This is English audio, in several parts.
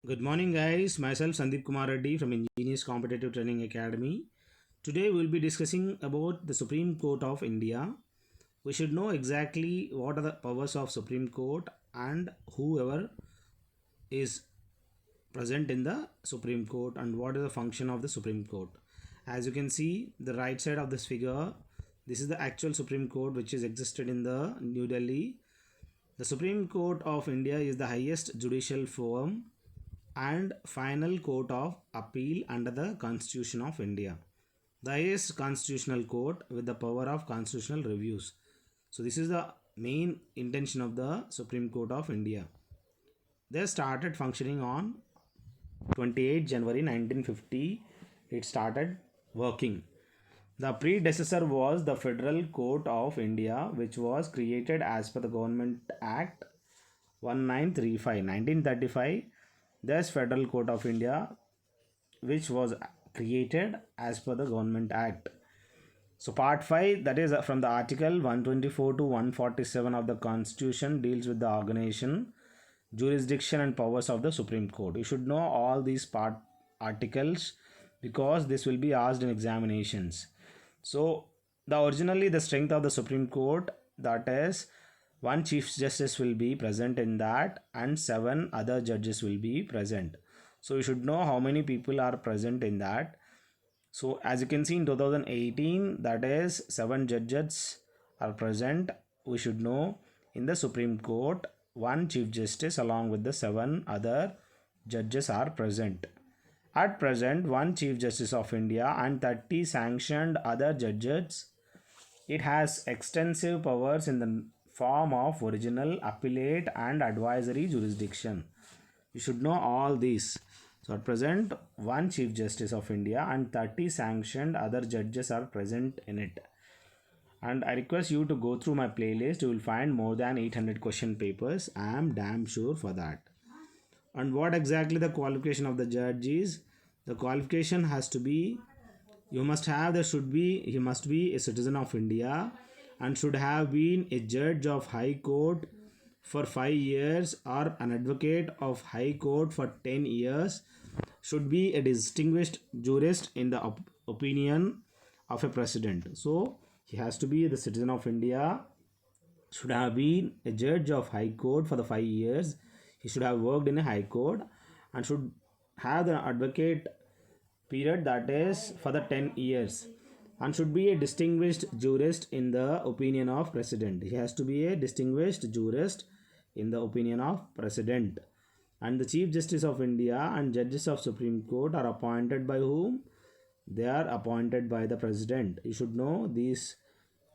Good morning, guys. Myself Sandeep Kumar Reddy from Engineers Competitive Training Academy. Today, we'll be discussing about the Supreme Court of India. We should know exactly what are the powers of Supreme Court and whoever is present in the Supreme Court and what is the function of the Supreme Court. As you can see, the right side of this figure, this is the actual Supreme Court which is existed in the New Delhi. The Supreme Court of India is the highest judicial forum and final court of appeal under the Constitution of India. The highest constitutional court with the power of constitutional reviews. So this is the main intention of the Supreme Court of India. They started functioning on 28 January 1950. It started working. The predecessor was the Federal Court of India, which was created as per the Government Act 1935, 1935. Thus, Federal Court of India, which was created as per the Government Act. So, Part 5, that is from the Article 124 to 147 of the Constitution, deals with the organization, jurisdiction, and powers of the Supreme Court. You should know all these articles because this will be asked in examinations. So, originally the strength of the Supreme Court, that is, one Chief Justice will be present in that and 7 other judges will be present. So you should know how many people are present in that. So as you can see in 2018, that is 7 judges are present. We should know in the Supreme Court, one Chief Justice along with the 7 other judges are present. At present, one Chief Justice of India and 30 sanctioned other judges. It has extensive powers in the form of original, appellate, and advisory jurisdiction. You should know all these. So at present, one Chief Justice of India and 30 sanctioned other judges are present in it. And I request you to go through my playlist. You will find more than 800 question papers. I am damn sure for that. And what exactly the qualification of the judge is? The qualification has to be, he must be a citizen of India and should have been a judge of High Court for 5 years or an advocate of High Court for 10 years, should be a distinguished jurist in the opinion of a president. So he has to be the citizen of India, should have been a judge of High Court for the 5 years, he should have worked in a High Court and should have the advocate period, that is for the 10 years, and should be a distinguished jurist in the opinion of president. He has to be a distinguished jurist in the opinion of president. And the Chief Justice of India and judges of Supreme Court are appointed by whom? They are appointed by the president. You should know these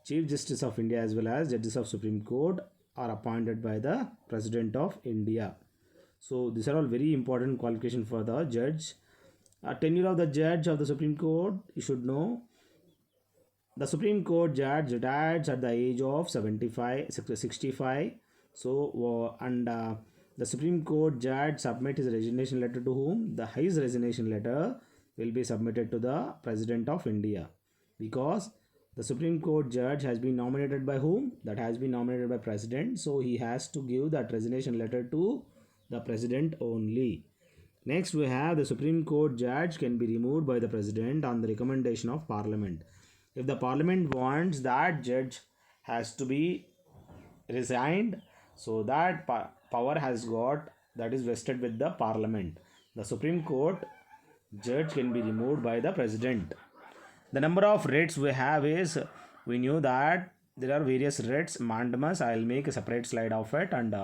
Chief Justice of India as well as judges of Supreme Court are appointed by the president of India. So these are all very important qualifications for the judge. Tenure of the judge of the Supreme Court, you should know. The Supreme Court judge retires at the age of 65. So, the Supreme Court judge submit his resignation letter to whom? His resignation letter will be submitted to the President of India, because the Supreme Court judge has been nominated by whom? That has been nominated by President. So he has to give that resignation letter to the President only. Next, we have the Supreme Court judge can be removed by the President on the recommendation of Parliament. If the Parliament wants that judge has to be resigned, so that power has got, that is vested with the Parliament. The Supreme Court judge can be removed by the President. The number of writs we have is, we knew that there are various writs. Mandamus, I will make a separate slide of it and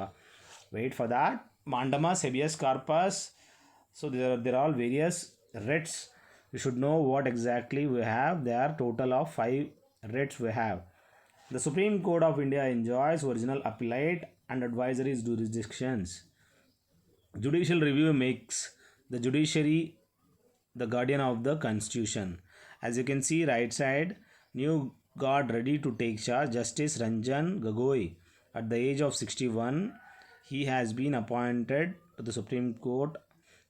wait for that. Mandamus, habeas corpus. So there are all various writs. You should know what exactly we have. There are total of 5 writs we have. The Supreme Court of India enjoys original appellate and advisory jurisdictions. Judicial review makes the judiciary the guardian of the constitution. As you can see right side, new guard ready to take charge, Justice Ranjan Gogoi. At the age of 61, he has been appointed to the Supreme Court.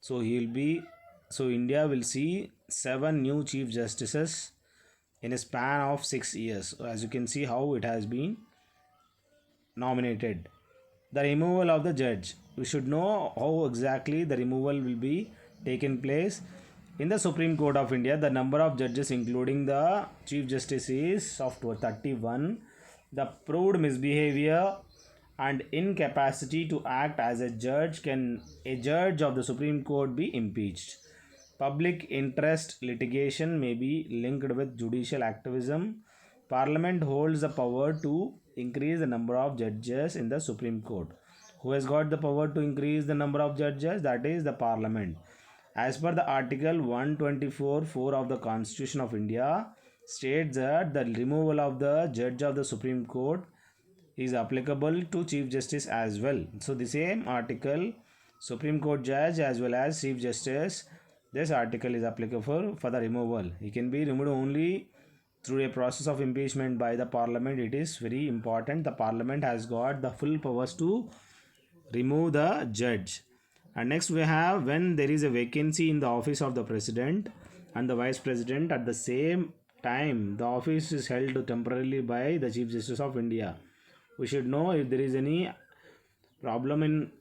So India will see 7 new Chief Justices in a span of 6 years. So as you can see how it has been nominated. The removal of the judge. we should know how exactly the removal will be taken place. In the Supreme Court of India, the number of judges, including the Chief Justice, is of 31. The proved misbehavior and incapacity to act as a judge of the Supreme Court be impeached. Public interest litigation may be linked with judicial activism. Parliament holds the power to increase the number of judges in the Supreme Court. Who has got the power to increase the number of judges? That is the Parliament. As per the Article 124(4) of the Constitution of India, states that the removal of the judge of the Supreme Court is applicable to Chief Justice as well. So the same article, Supreme Court judge as well as Chief Justice, this article is applicable for the removal. He can be removed only through a process of impeachment by the Parliament. It is very important. The Parliament has got the full powers to remove the judge. And next we have, when there is a vacancy in the office of the President and the Vice President, at the same time the office is held temporarily by the Chief Justice of India. We should know if there is any problem in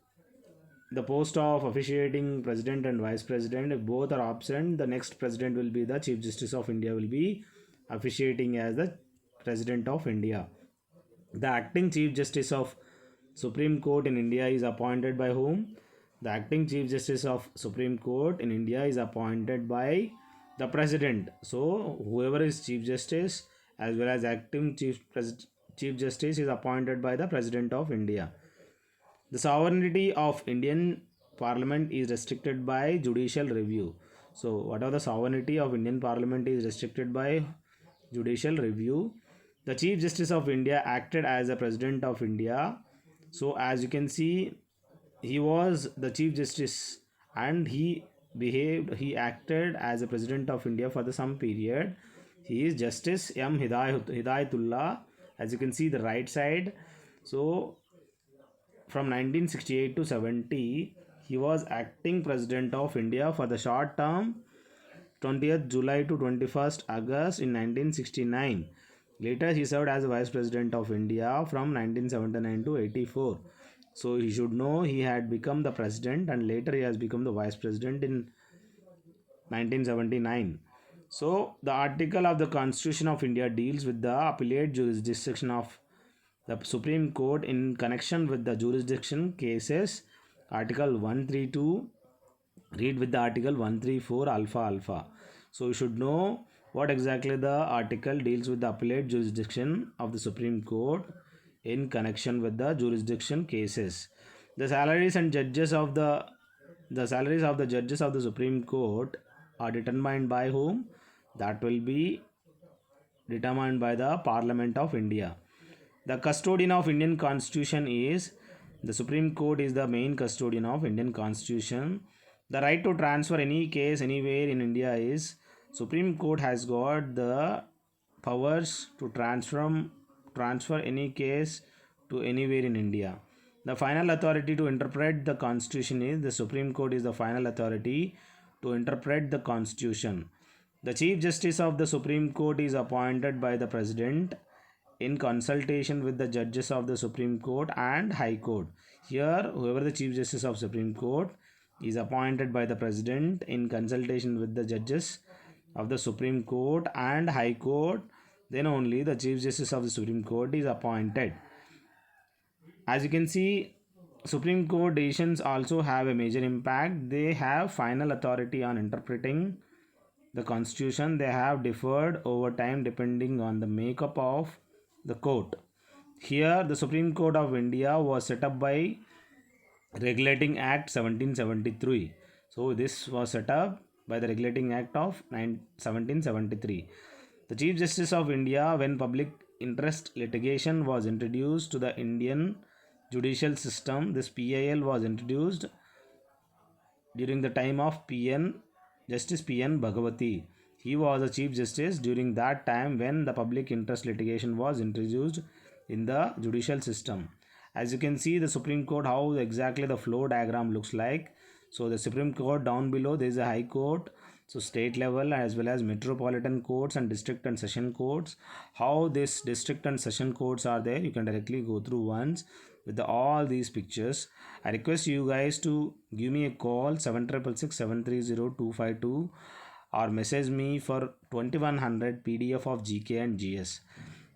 the post of officiating President and Vice President. If both are absent, the next President will be the Chief Justice of India, will be officiating as the President of India. The acting Chief Justice of Supreme Court in India is appointed by whom? The acting Chief Justice of Supreme Court in India is appointed by the President. So whoever is Chief Justice as well as acting Chief Justice is appointed by the President of India. The sovereignty of Indian Parliament is restricted by judicial review. So what are the sovereignty of Indian Parliament is restricted by judicial review. The Chief Justice of India acted as the President of India. So as you can see, he was the Chief Justice and he acted as the President of India for some period. He is Justice M. Hidayatullah, as you can see the right side. So from 1968 to 70, he was acting President of India for the short term 20th July to 21st August in 1969. Later he served as Vice President of India from 1979 to 84. So he should know he had become the President and later he has become the Vice President in 1979. So the article of the Constitution of India deals with the appellate jurisdiction of the Supreme Court in connection with the jurisdiction cases. Article 132, read with the article 134 alpha. So you should know what exactly the article deals with the appellate jurisdiction of the Supreme Court in connection with the jurisdiction cases. The salaries of the judges of the Supreme Court are determined by whom? That will be determined by the Parliament of India. The custodian of Indian Constitution is the Supreme Court is the main custodian of Indian Constitution. The right to transfer any case anywhere in India is Supreme Court has got the powers to transfer any case to anywhere in India. The final authority to interpret the Constitution is the Supreme Court is the final authority to interpret the Constitution. The Chief Justice of the Supreme Court is appointed by the President in consultation with the judges of the Supreme Court and High Court. Here, whoever the Chief Justice of Supreme Court is appointed by the President in consultation with the judges of the Supreme Court and High Court, then only the Chief Justice of the Supreme Court is appointed. As you can see, Supreme Court decisions also have a major impact. They have final authority on interpreting the Constitution. They have differed over time depending on the makeup of the court. Here, the Supreme Court of India was set up by Regulating Act 1773. So this was set up by the Regulating Act of 1773. The Chief Justice of India, when public interest litigation was introduced to the Indian judicial system, this PIL was introduced during the time of Justice P.N. Bhagavati. He was a Chief Justice during that time when the public interest litigation was introduced in the judicial system. As you can see the Supreme Court, how exactly the flow diagram looks like. So the Supreme Court, down below there is a High Court, so state level as well as metropolitan courts and district and session courts. How this district and session courts are there, you can directly go through once. with all these pictures. I request you guys to give me a call 766730 or message me for 2100 PDF of GK and GS.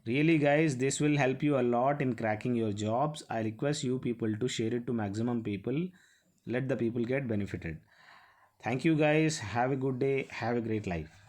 Really, guys, this will help you a lot in cracking your jobs. I request you people to share it to maximum people. Let the people get benefited. Thank you, guys. Have a good day. Have a great life.